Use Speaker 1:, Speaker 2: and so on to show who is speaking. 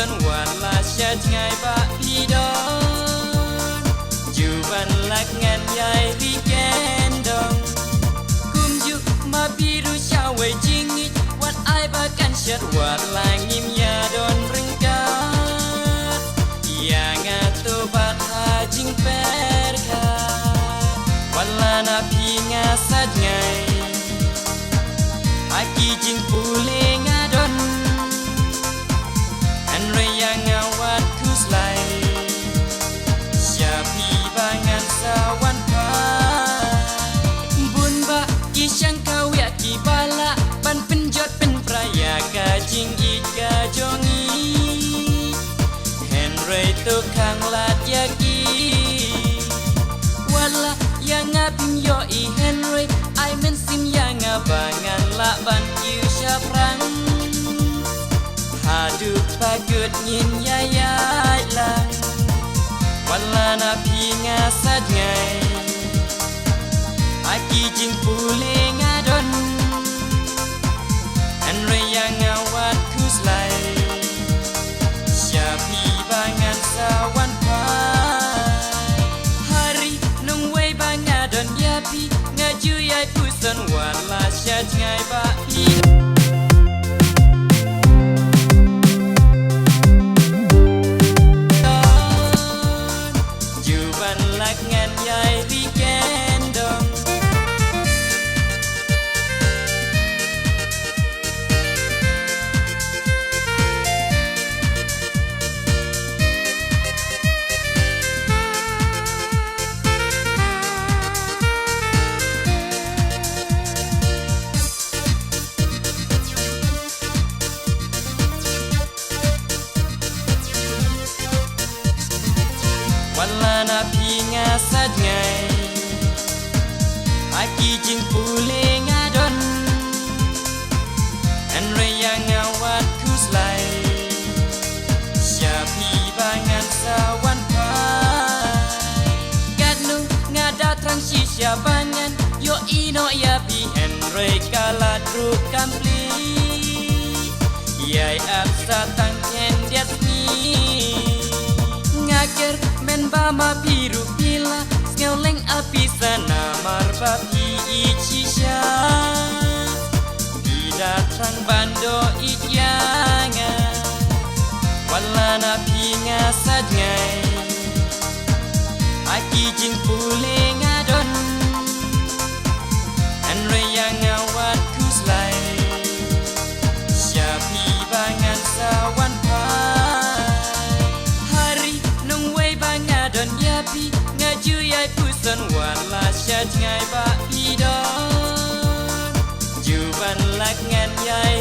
Speaker 1: pusan wala syat ngai ba pidon juban lak ngan yai weekend dong kum ju ma biru syawai jingit wat ai ba kan syat wala ngim ya don ringkat ya ngato bat hajing perka wala na pinga sat ngai aki jing pule ngadon an raya ngawat kuslai syapi bangan sawan pa bun ba kisang kau ya ki bala ban penjot pen praya ka jing ika jongi henry to kang lat yaki wala yang ngapim yo I henry I men sim yang ngabangan la ban kiu syaprang hadu pagut ngin yayai lang wala na pinga sad ngai aki jing pule ngadon henry yang ngawat kuslai syapi bangan sawan pa hari nung wei bangadon yapi ngaju yai pusan wala syat ngai ba juban lak ngan yai weekend dong wala na pinga sad ngai aki jing pule ngadon an raya ngawat kuslai syapi bangan sawan pa gadnu ngada trang sisya bangan yo ino ya bi henry kalat ru kampli yai apsa tang kendiat ni ngaker men bama biru pila skeuleng api sana marbapi icisha didatrang bando ityanga wala na pinga sad ngai aki jing pule ngadon an raya ngawat kuslai syapi bangan sawan pa don yapi ngaju yai pusan wala syat ngai ba pidon juban lak ngan yai